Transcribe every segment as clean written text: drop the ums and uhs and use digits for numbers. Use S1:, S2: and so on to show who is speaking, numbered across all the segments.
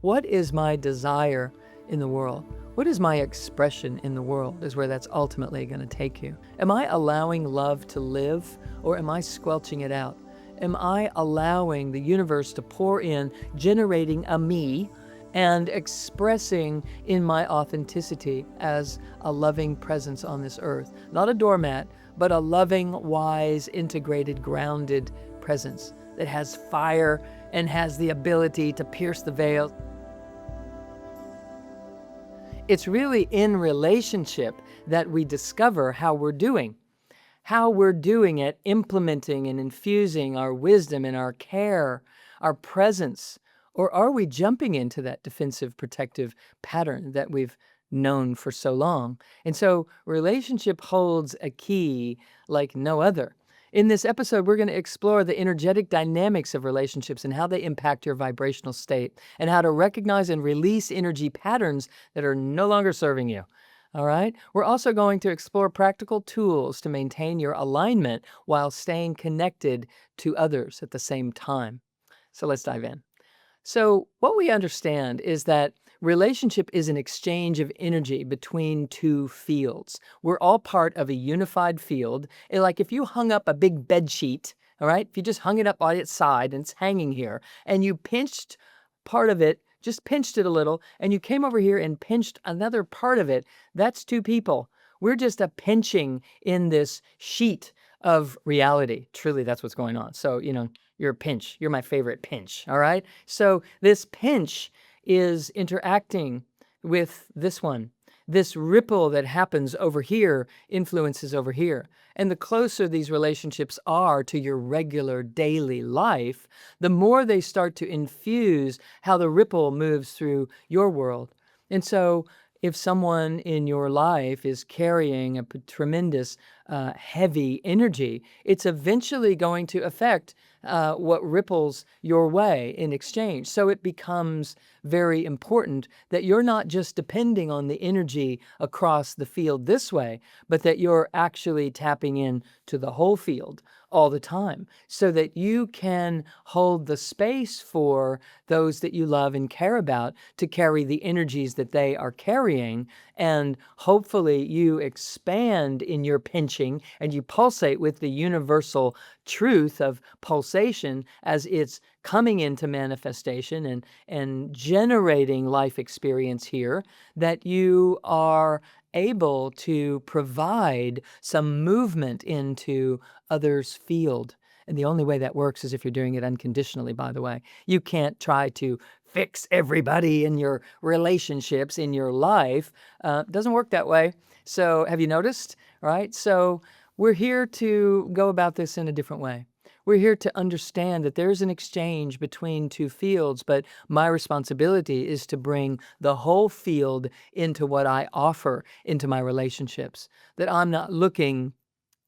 S1: What is my desire in the world? What is my expression in the world is where that's ultimately going to take you. Am I allowing love to live, or am I squelching it out? Am I allowing the universe to pour in, generating a me and expressing in my authenticity as a loving presence on this earth? Not a doormat, but a loving, wise, integrated, grounded presence that has fire and has the ability to pierce the veil. It's really in relationship that we discover how we're doing at implementing and infusing our wisdom and our care, our presence. Or are we jumping into that defensive, protective pattern that we've known for so long? And so relationship holds a key like no other. In this episode, we're going to explore the energetic dynamics of relationships and how they impact your vibrational state, and how to recognize and release energy patterns that are no longer serving you. All right? We're also going to explore practical tools to maintain your alignment while staying connected to others at the same time. So let's dive in. So, what we understand is that relationship is an exchange of energy between two fields. We're all part of a unified field. Like if you hung up a big bed sheet, all right, if you just hung it up on its side and it's hanging here, and you pinched part of it, just pinched it a little, and you came over here and pinched another part of it, that's two people. We're just a pinching in this sheet of reality. Truly, that's what's going on. So, you're a pinch. You're my favorite pinch, all right? So this pinch is interacting with this one. This ripple that happens over here influences over here. And the closer these relationships are to your regular daily life, the more they start to infuse how the ripple moves through your world. And so if someone in your life is carrying a tremendous heavy energy, it's eventually going to affect what ripples your way in exchange. So it becomes very important that you're not just depending on the energy across the field this way, but that you're actually tapping in to the whole field all the time, so that you can hold the space for those that you love and care about to carry the energies that they are carrying. And hopefully you expand in your pinching and you pulsate with the universal truth of pulsation as it's coming into manifestation and generating life experience here, that you are able to provide some movement into others' field. And the only way that works is if you're doing it unconditionally, by the way. You can't try to fix everybody in your relationships, in your life. It doesn't work that way. So have you noticed? Right? So we're here to go about this in a different way. We're here to understand that there's an exchange between two fields, but my responsibility is to bring the whole field into what I offer into my relationships. That I'm not looking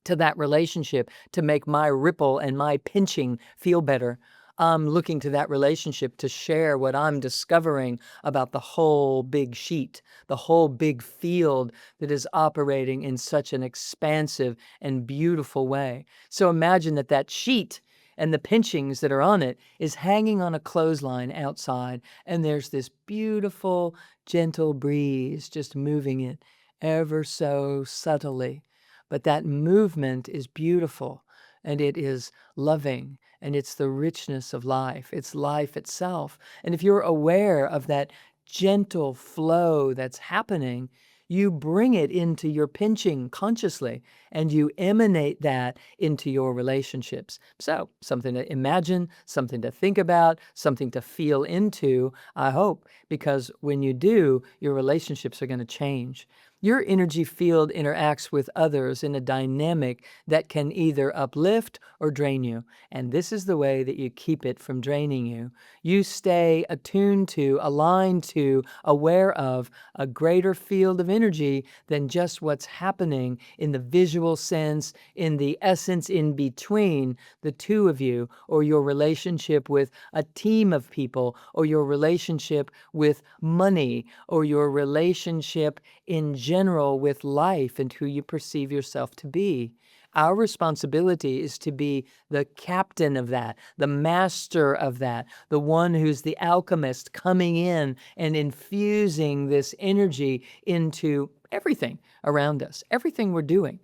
S1: to that relationship to make my ripple and my pinching feel better. I'm looking to that relationship to share what I'm discovering about the whole big sheet, the whole big field that is operating in such an expansive and beautiful way. So imagine that sheet and the pinchings that are on it is hanging on a clothesline outside, and there's this beautiful, gentle breeze just moving it ever so subtly. But that movement is beautiful, and it is loving, and it's the richness of life. It's life itself. And if you're aware of that gentle flow that's happening, you bring it into your pinching consciously, and you emanate that into your relationships. So something to imagine, something to think about, something to feel into, I hope, because when you do, your relationships are going to change. Your energy field interacts with others in a dynamic that can either uplift or drain you. And this is the way that you keep it from draining you. You stay attuned to, aligned to, aware of a greater field of energy than just what's happening in the visual sense, in the essence in between the two of you, or your relationship with a team of people, or your relationship with money, or your relationship in general with life and who you perceive yourself to be. Our responsibility is to be the captain of that, the master of that, the one who's the alchemist coming in and infusing this energy into everything around us, everything we're doing.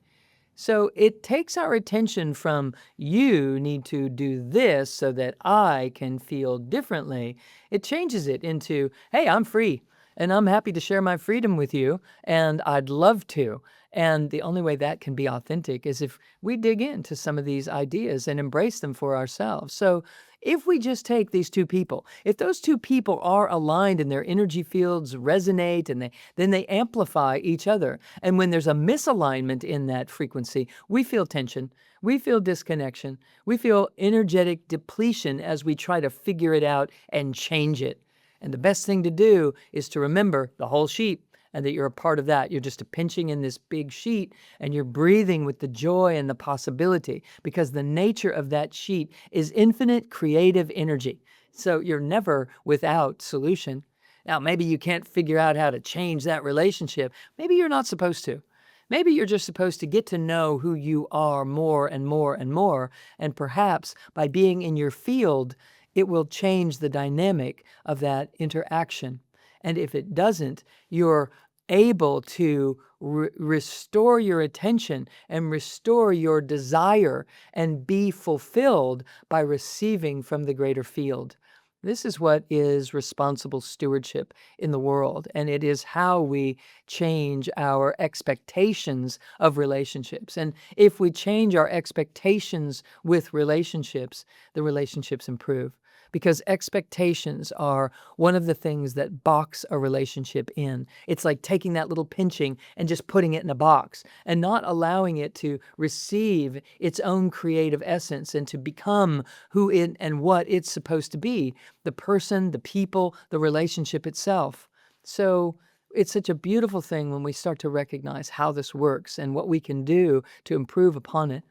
S1: So it takes our attention from you need to do this so that I can feel differently. It changes it into, hey, I'm free and I'm happy to share my freedom with you and I'd love to. And the only way that can be authentic is if we dig into some of these ideas and embrace them for ourselves. So if we just take these two people, if those two people are aligned and their energy fields resonate and then they amplify each other. And when there's a misalignment in that frequency, we feel tension, we feel disconnection, we feel energetic depletion as we try to figure it out and change it. And the best thing to do is to remember the whole sheet and that you're a part of that. You're just a pinching in this big sheet and you're breathing with the joy and the possibility because the nature of that sheet is infinite creative energy. So you're never without solution. Now, maybe you can't figure out how to change that relationship. Maybe you're not supposed to. Maybe you're just supposed to get to know who you are more and more and more. And perhaps by being in your field, it will change the dynamic of that interaction. And if it doesn't, you're able to restore your attention and restore your desire and be fulfilled by receiving from the greater field. This is what is responsible stewardship in the world, and it is how we change our expectations of relationships. And if we change our expectations with relationships, the relationships improve. Because expectations are one of the things that box a relationship in. It's like taking that little pinching and just putting it in a box and not allowing it to receive its own creative essence and to become who it and what it's supposed to be, the person, the people, the relationship itself. So it's such a beautiful thing when we start to recognize how this works and what we can do to improve upon it.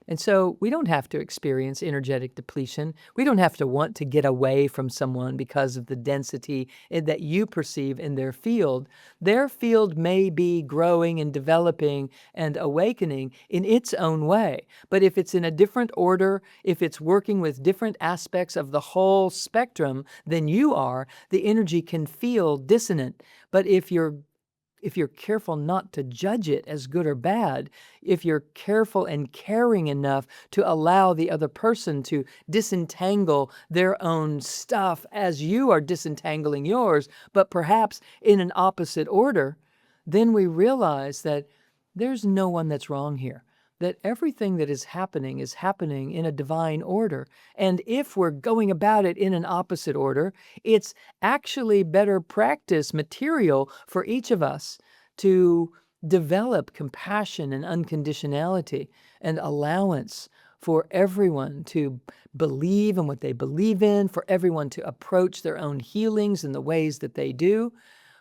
S1: And so we don't have to experience energetic depletion. We don't have to want to get away from someone because of the density that you perceive in their field. Their field may be growing and developing and awakening in its own way. But if it's in a different order, if it's working with different aspects of the whole spectrum than you are, the energy can feel dissonant. But if you're careful not to judge it as good or bad, if you're careful and caring enough to allow the other person to disentangle their own stuff as you are disentangling yours, but perhaps in an opposite order, then we realize that there's no one that's wrong here. That everything that is happening in a divine order. And if we're going about it in an opposite order, it's actually better practice material for each of us to develop compassion and unconditionality and allowance for everyone to believe in what they believe in, for everyone to approach their own healings in the ways that they do.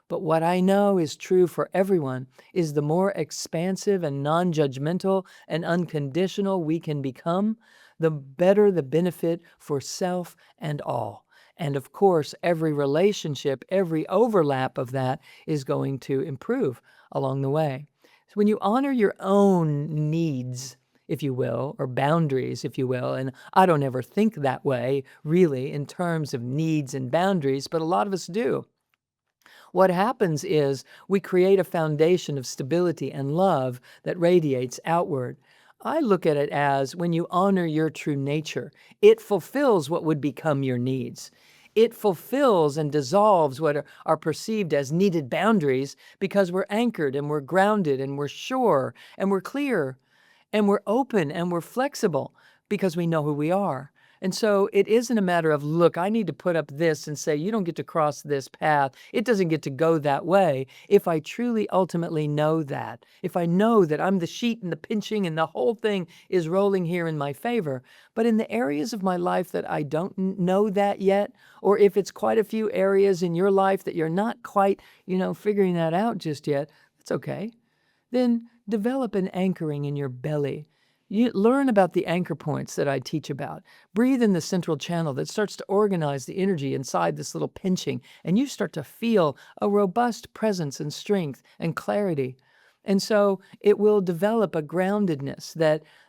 S1: But what I know is true for everyone is the more expansive and non-judgmental and unconditional we can become, the better the benefit for self and all. And of course, every relationship, every overlap of that is going to improve along the way. So when you honor your own needs, if you will, or boundaries, if you will, and I don't ever think that way, really, in terms of needs and boundaries, but a lot of us do. What happens is we create a foundation of stability and love that radiates outward. I look at it as when you honor your true nature, it fulfills what would become your needs. It fulfills and dissolves what are perceived as needed boundaries because we're anchored and we're grounded and we're sure and we're clear and we're open and we're flexible because we know who we are. And so it isn't a matter of, look, I need to put up this and say, you don't get to cross this path. It doesn't get to go that way. If I truly ultimately know that, if I know that I'm the sheet and the pinching and the whole thing is rolling here in my favor, but in the areas of my life that I don't know that yet, or if it's quite a few areas in your life that you're not quite, figuring that out just yet, that's okay. Then develop an anchoring in your belly. You learn about the anchor points that I teach about. Breathe in the central channel that starts to organize the energy inside this little pinching, and you start to feel a robust presence and strength and clarity. And so it will develop a groundedness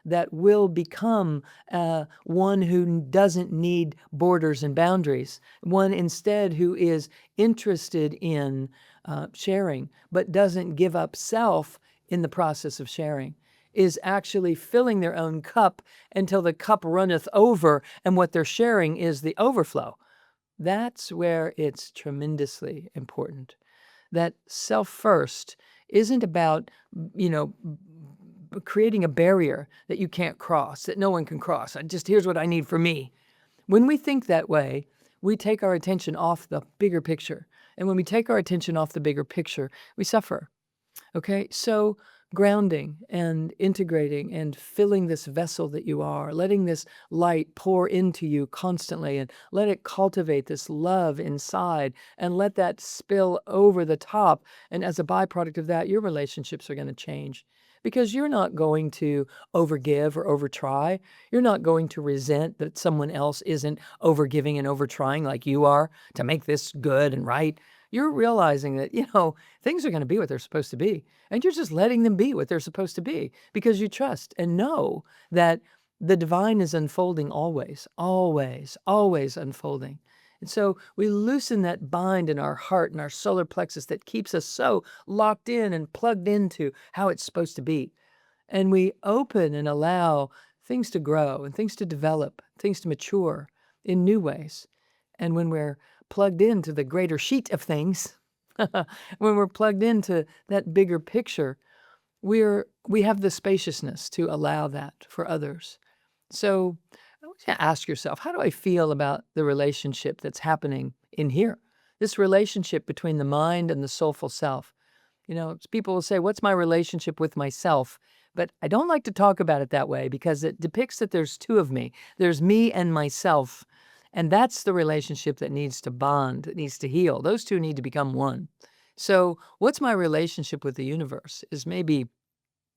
S1: that will become one who doesn't need borders and boundaries, one instead who is interested in sharing, but doesn't give up self in the process of sharing, is actually filling their own cup until the cup runneth over, and what they're sharing is the overflow. That's where it's tremendously important. That self first isn't about, you know, creating a barrier that you can't cross, that no one can cross. Here's what I need for me. When we think that way, we take our attention off the bigger picture. And when we take our attention off the bigger picture, we suffer. Okay, so grounding and integrating and filling this vessel that you are, letting this light pour into you constantly and let it cultivate this love inside and let that spill over the top. And as a byproduct of that, your relationships are going to change because you're not going to overgive or overtry. You're not going to resent that someone else isn't overgiving and overtrying like you are to make this good and right. You're realizing that, things are going to be what they're supposed to be. And you're just letting them be what they're supposed to be because you trust and know that the divine is unfolding always, always, always unfolding. And so we loosen that bind in our heart and our solar plexus that keeps us so locked in and plugged into how it's supposed to be. And we open and allow things to grow and things to develop, things to mature in new ways. And when we're plugged into the greater sheet of things, when we're plugged into that bigger picture, we have the spaciousness to allow that for others. So I want you to ask yourself, how do I feel about the relationship that's happening in here? This relationship between the mind and the soulful self. People will say, what's my relationship with myself? But I don't like to talk about it that way because it depicts that there's two of me. There's me and myself. And that's the relationship that needs to bond, that needs to heal. Those two need to become one. So what's my relationship with the universe is maybe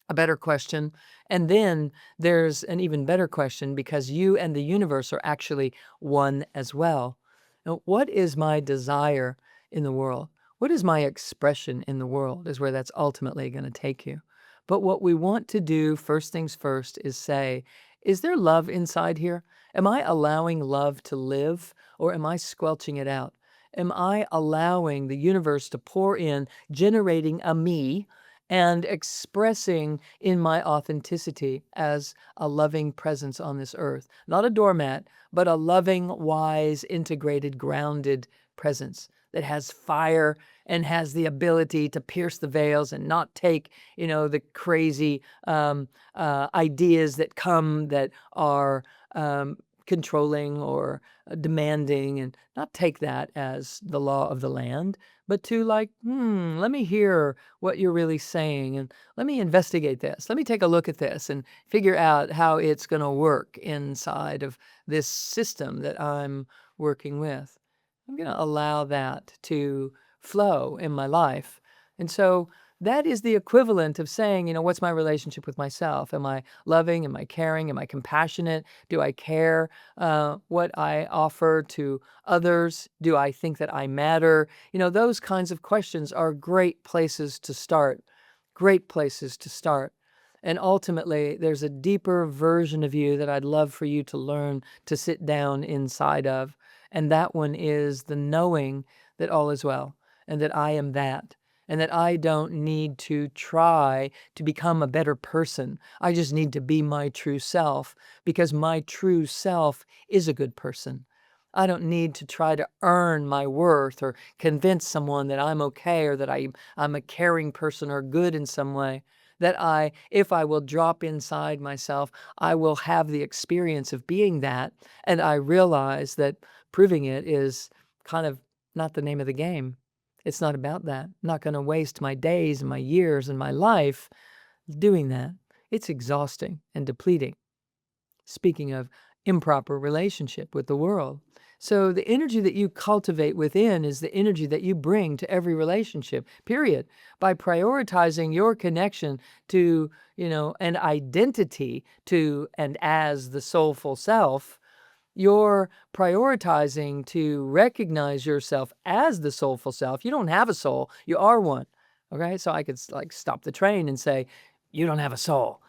S1: a better question. And then there's an even better question because you and the universe are actually one as well. Now, what is my desire in the world? What is my expression in the world is where that's ultimately going to take you. But what we want to do, first things first, is say, is there love inside here? Am I allowing love to live or am I squelching it out? Am I allowing the universe to pour in, generating a me and expressing in my authenticity as a loving presence on this earth? Not a doormat, but a loving, wise, integrated, grounded presence that has fire and has the ability to pierce the veils and not take, the crazy ideas that come that are controlling or demanding, and not take that as the law of the land, but to let me hear what you're really saying and let me investigate this. Let me take a look at this and figure out how it's going to work inside of this system that I'm working with. I'm going to allow that to flow in my life. And so that is the equivalent of saying, what's my relationship with myself? Am I loving? Am I caring? Am I compassionate? Do I care what I offer to others? Do I think that I matter? Those kinds of questions are great places to start. Great places to start. And ultimately, there's a deeper version of you that I'd love for you to learn to sit down inside of. And that one is the knowing that all is well and that I am that. And that I don't need to try to become a better person. I just need to be my true self because my true self is a good person. I don't need to try to earn my worth or convince someone that I'm okay or that I'm a caring person or good in some way. That if I will drop inside myself, I will have the experience of being that. And I realize that proving it is kind of not the name of the game. It's not about that. I'm not going to waste my days and my years and my life doing that. It's exhausting and depleting. Speaking of improper relationship with the world. So the energy that you cultivate within is the energy that you bring to every relationship, period. By prioritizing your connection to, an identity to and as the soulful self, you're prioritizing to recognize yourself as the soulful self. You don't have a soul. You are one. Okay, so I could like stop the train and say, "You don't have a soul,"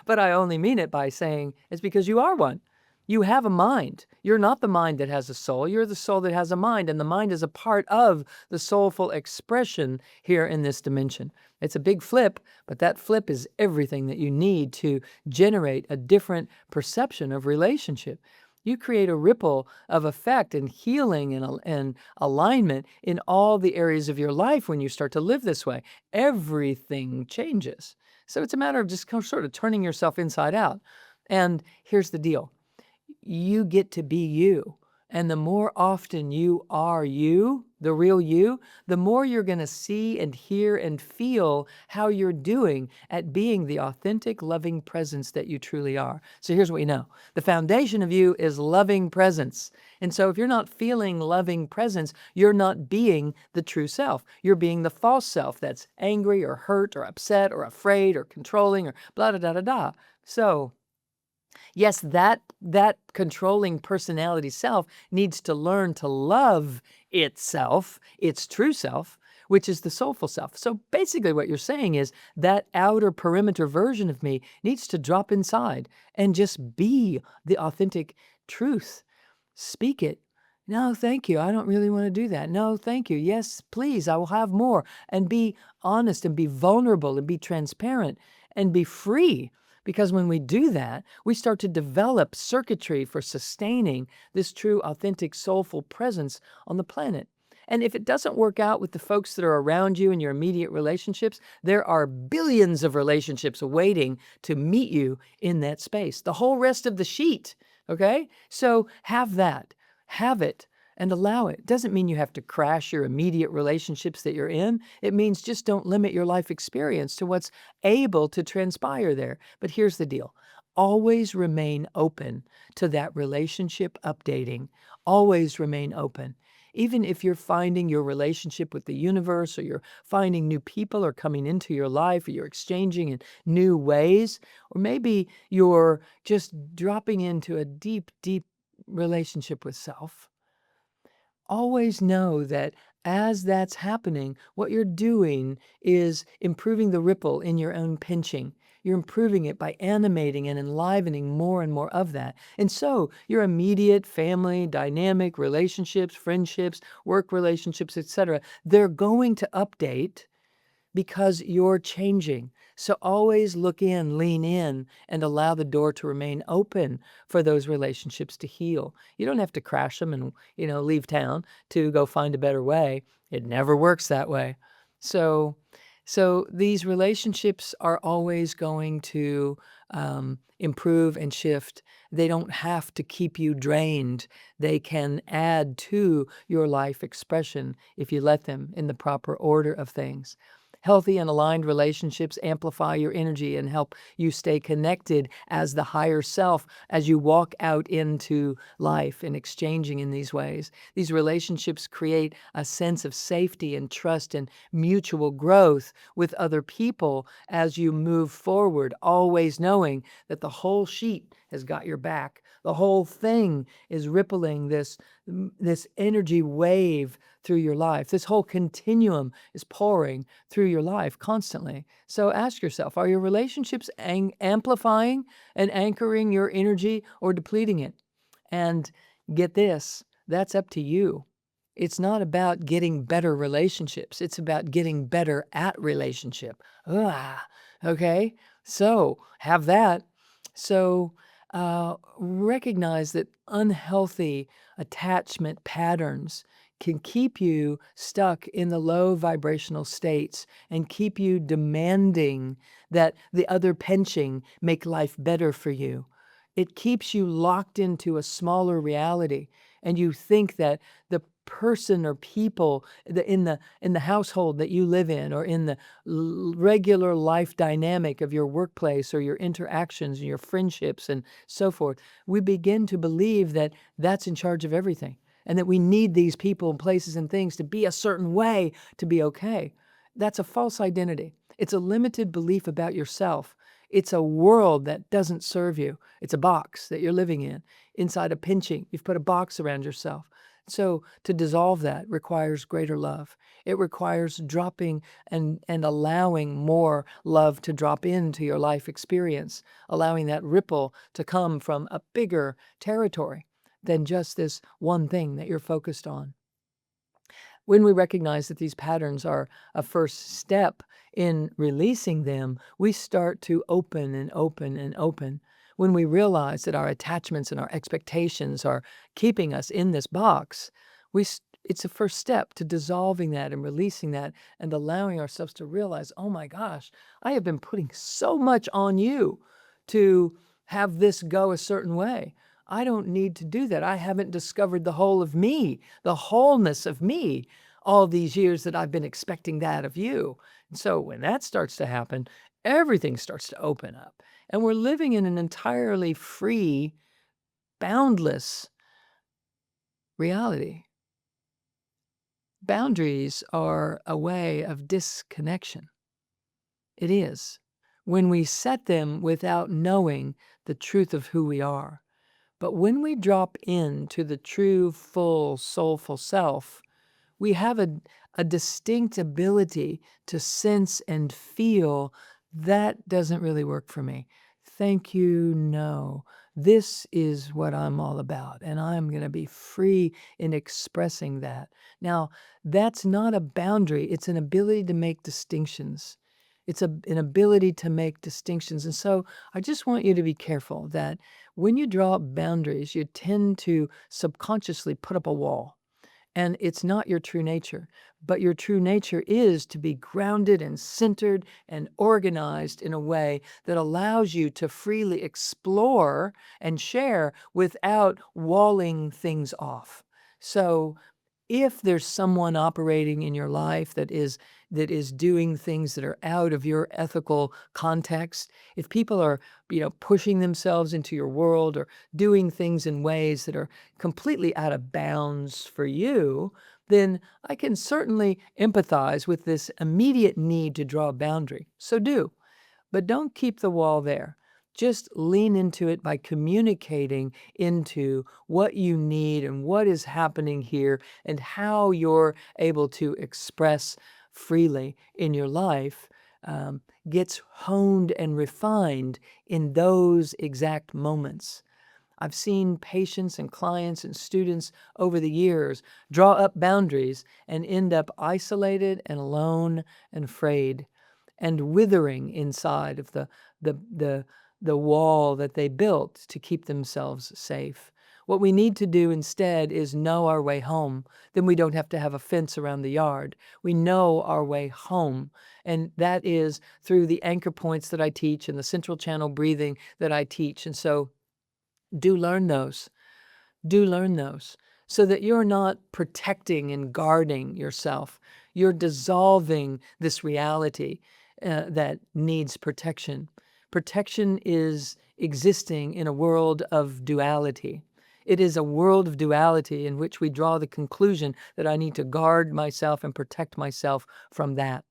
S1: but I only mean it by saying it's because you are one. You have a mind. You're not the mind that has a soul. You're the soul that has a mind, and the mind is a part of the soulful expression here in this dimension. It's a big flip, but that flip is everything that you need to generate a different perception of relationship. You create a ripple of effect and healing and alignment in all the areas of your life when you start to live this way. Everything changes. So it's a matter of just sort of turning yourself inside out. And here's the deal: you get to be you. And the more often you are you, the real you, the more you're going to see and hear and feel how you're doing at being the authentic, loving presence that you truly are. So here's what we know: the foundation of you is loving presence. And so if you're not feeling loving presence, you're not being the true self. You're being the false self that's angry or hurt or upset or afraid or controlling or blah, da, da, da, da. So yes, that controlling personality self needs to learn to love itself, its true self, which is the soulful self. So basically what you're saying is that outer perimeter version of me needs to drop inside and just be the authentic truth. Speak it. No, thank you. I don't really want to do that. No, thank you. Yes, please. I will have more. And be honest and be vulnerable and be transparent and be free. Because when we do that, we start to develop circuitry for sustaining this true, authentic, soulful presence on the planet. And if it doesn't work out with the folks that are around you in your immediate relationships, there are billions of relationships waiting to meet you in that space. The whole rest of the sheet, okay? So have that, have it, and allow it. Doesn't mean you have to crash your immediate relationships that you're in. It means just don't limit your life experience to what's able to transpire there. But here's the deal: always remain open to that relationship updating. Always remain open. Even if you're finding your relationship with the universe, or you're finding new people are coming into your life, or you're exchanging in new ways, or maybe you're just dropping into a deep, deep relationship with self, always know that as that's happening, what you're doing is improving the ripple in your own pinching. You're improving it by animating and enlivening more and more of that. And so your immediate family, dynamic relationships, friendships, work relationships, etc., they're going to update because you're changing. So always look in, lean in, and allow the door to remain open for those relationships to heal. You don't have to crash them and, leave town to go find a better way. It never works that way. So, so these relationships are always going to improve and shift. They don't have to keep you drained. They can add to your life expression if you let them in the proper order of things. Healthy and aligned relationships amplify your energy and help you stay connected as the higher self as you walk out into life and exchanging in these ways. These relationships create a sense of safety and trust and mutual growth with other people as you move forward, always knowing that the whole sheet has got your back. The whole thing is rippling this energy wave through your life. This whole continuum is pouring through your life constantly. So ask yourself, are your relationships amplifying and anchoring your energy or depleting it? And get this, that's up to you. It's not about getting better relationships. It's about getting better at relationship. Okay? So have that. So recognize that unhealthy attachment patterns can keep you stuck in the low vibrational states and keep you demanding that the other penching make life better for you. It keeps you locked into a smaller reality, and you think that the person or people in the household that you live in, or in the regular life dynamic of your workplace or your interactions and your friendships and so forth, we begin to believe that that's in charge of everything, and that we need these people and places and things to be a certain way to be okay. That's a false identity. It's a limited belief about yourself. It's a world that doesn't serve you. It's a box that you're living in. Inside a pinching, you've put a box around yourself. So to dissolve that requires greater love. It requires dropping and allowing more love to drop into your life experience, allowing that ripple to come from a bigger territory than just this one thing that you're focused on. When we recognize that these patterns are a first step in releasing them, we start to open and open and open. When we realize that our attachments and our expectations are keeping us in this box, it's a first step to dissolving that and releasing that and allowing ourselves to realize, oh my gosh, I have been putting so much on you to have this go a certain way. I don't need to do that. I haven't discovered the whole of me, the wholeness of me, all these years that I've been expecting that of you. And so when that starts to happen, everything starts to open up. And we're living in an entirely free, boundless reality. Boundaries are a way of disconnection. It is. When we set them without knowing the truth of who we are. But when we drop into the true, full, soulful self, we have a distinct ability to sense and feel that doesn't really work for me. Thank you, no. This is what I'm all about, and I'm going to be free in expressing that. Now, that's not a boundary, it's an ability to make distinctions. It's an ability to make distinctions. And so I just want you to be careful that when you draw up boundaries, you tend to subconsciously put up a wall. And it's not your true nature, but your true nature is to be grounded and centered and organized in a way that allows you to freely explore and share without walling things off. So if there's someone operating in your life that is doing things that are out of your ethical context, if people are, pushing themselves into your world or doing things in ways that are completely out of bounds for you, then I can certainly empathize with this immediate need to draw a boundary. So do. But don't keep the wall there. Just lean into it by communicating into what you need and what is happening here and how you're able to express freely in your life gets honed and refined in those exact moments. I've seen patients and clients and students over the years draw up boundaries and end up isolated and alone and afraid and withering inside of the the the wall that they built to keep themselves safe. What we need to do instead is know our way home. Then we don't have to have a fence around the yard. We know our way home. And that is through the anchor points that I teach and the central channel breathing that I teach. And so do learn those. Do learn those so that you're not protecting and guarding yourself. You're dissolving this reality that needs protection. Protection is existing in a world of duality. It is a world of duality in which we draw the conclusion that I need to guard myself and protect myself from that.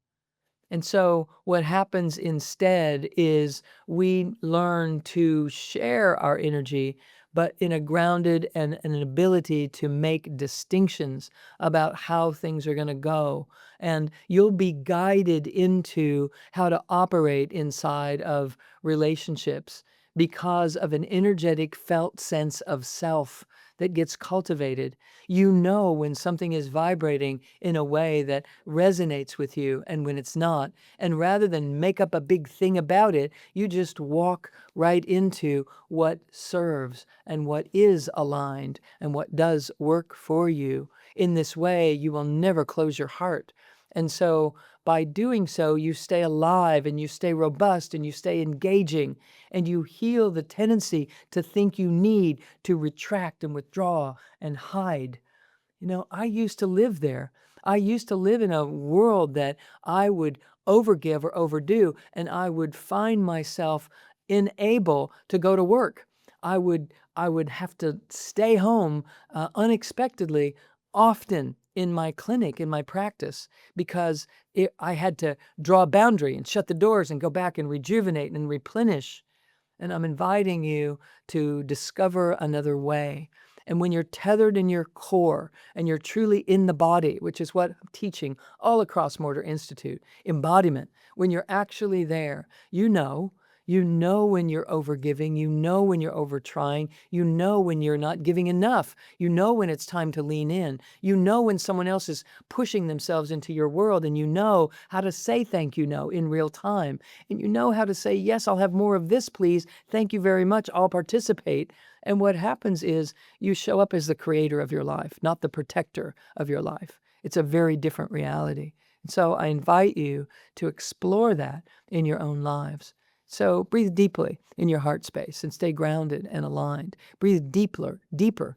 S1: And so what happens instead is we learn to share our energy, but in a grounded and an ability to make distinctions about how things are going to go. And you'll be guided into how to operate inside of relationships because of an energetic felt sense of self that gets cultivated. You know when something is vibrating in a way that resonates with you and when it's not. And rather than make up a big thing about it, you just walk right into what serves and what is aligned and what does work for you. In this way, you will never close your heart. And so by doing so, you stay alive and you stay robust and you stay engaging and you heal the tendency to think you need to retract and withdraw and hide. I used to live there. I used to live in a world that I would overgive or overdo, and I would find myself unable to go to work. I would have to stay home unexpectedly, often in my clinic, in my practice, because I had to draw a boundary and shut the doors and go back and rejuvenate and replenish. And I'm inviting you to discover another way. And when you're tethered in your core and you're truly in the body, which is what I'm teaching all across Morter Institute, embodiment, when you're actually there, you know when you're overgiving, you know when you're overtrying, you know when you're not giving enough, you know when it's time to lean in, you know when someone else is pushing themselves into your world, and you know how to say thank you no in real time, and you know how to say, yes, I'll have more of this, please, thank you very much, I'll participate. And what happens is you show up as the creator of your life, not the protector of your life. It's a very different reality. And so I invite you to explore that in your own lives. So breathe deeply in your heart space and stay grounded and aligned. Breathe deeper, deeper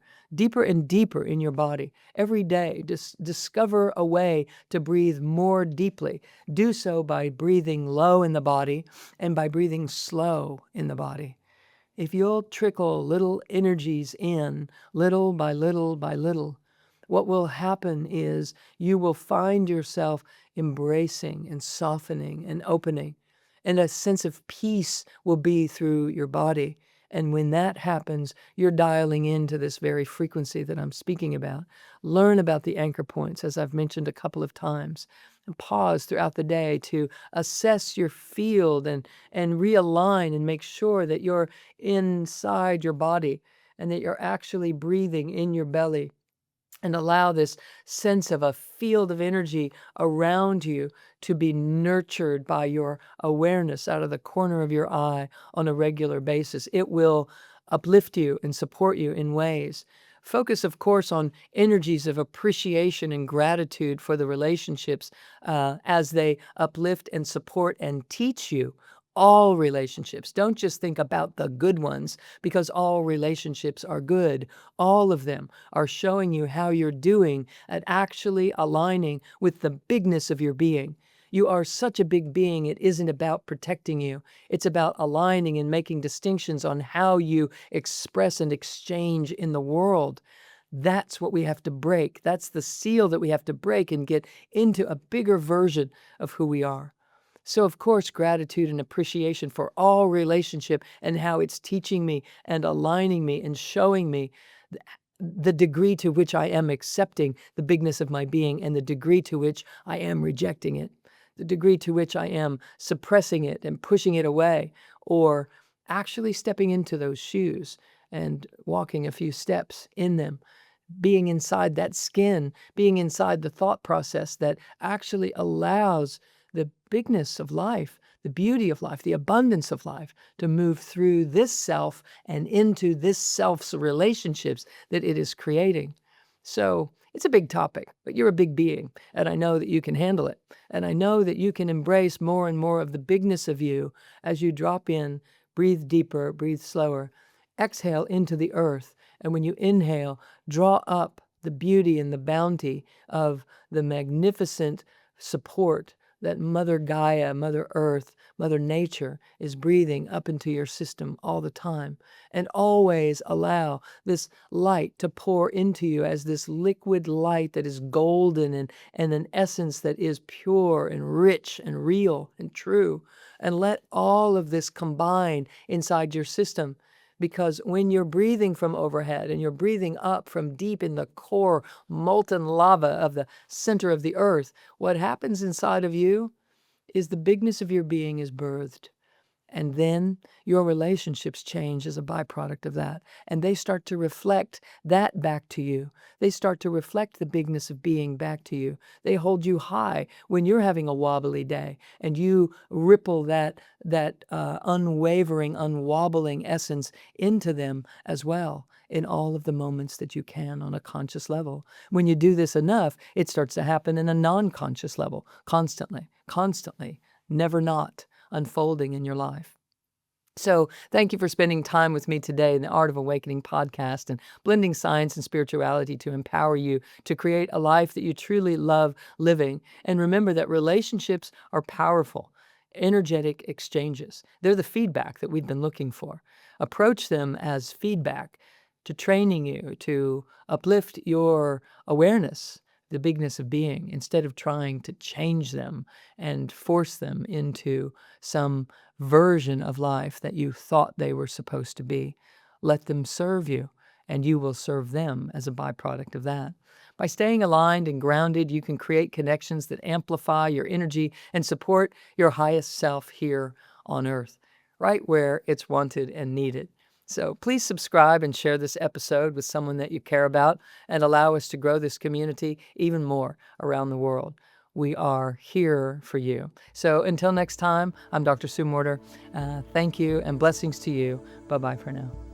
S1: and deeper in your body. Every day, discover a way to breathe more deeply. Do so by breathing low in the body and by breathing slow in the body. If you'll trickle little energies in, little by little by little, what will happen is you will find yourself embracing and softening and opening, and a sense of peace will be through your body. And when that happens, you're dialing into this very frequency that I'm speaking about. Learn about the anchor points, as I've mentioned a couple of times, and pause throughout the day to assess your field and realign and make sure that you're inside your body and that you're actually breathing in your belly, and allow this sense of a field of energy around you to be nurtured by your awareness out of the corner of your eye on a regular basis. It will uplift you and support you in ways. Focus, of course, on energies of appreciation and gratitude for the relationships as they uplift and support and teach you. All relationships. Don't just think about the good ones, because all relationships are good. All of them are showing you how you're doing at actually aligning with the bigness of your being. You are such a big being, it isn't about protecting you. It's about aligning and making distinctions on how you express and exchange in the world. That's what we have to break. That's the seal that we have to break and get into a bigger version of who we are. So, of course, gratitude and appreciation for all relationship and how it's teaching me and aligning me and showing me the degree to which I am accepting the bigness of my being and the degree to which I am rejecting it, the degree to which I am suppressing it and pushing it away, or actually stepping into those shoes and walking a few steps in them, being inside that skin, being inside the thought process that actually allows the bigness of life, the beauty of life, the abundance of life to move through this self and into this self's relationships that it is creating. So it's a big topic, but you're a big being, and I know that you can handle it. And I know that you can embrace more and more of the bigness of you as you drop in, breathe deeper, breathe slower, exhale into the earth. And when you inhale, draw up the beauty and the bounty of the magnificent support that Mother Gaia, Mother Earth, Mother Nature is breathing up into your system all the time. And always allow this light to pour into you as this liquid light that is golden and an essence that is pure and rich and real and true. And let all of this combine inside your system. Because when you're breathing from overhead and you're breathing up from deep in the core molten lava of the center of the earth, what happens inside of you is the bigness of your being is birthed. And then your relationships change as a byproduct of that. And they start to reflect that back to you. They start to reflect the bigness of being back to you. They hold you high when you're having a wobbly day, and you ripple that unwavering, unwobbling essence into them as well in all of the moments that you can on a conscious level. When you do this enough, it starts to happen in a non-conscious level, constantly, never not unfolding in your life. So thank you for spending time with me today in the Art of Awakening podcast and blending science and spirituality to empower you to create a life that you truly love living. And remember that relationships are powerful, energetic exchanges. They're the feedback that we've been looking for. Approach them as feedback to training you to uplift your awareness, the bigness of being, instead of trying to change them and force them into some version of life that you thought they were supposed to be. Let them serve you and you will serve them as a byproduct of that. By staying aligned and grounded, you can create connections that amplify your energy and support your highest self here on Earth, right where it's wanted and needed. So please subscribe and share this episode with someone that you care about and allow us to grow this community even more around the world. We are here for you. So until next time, I'm Dr. Sue Morter. Thank you and blessings to you. Bye-bye for now.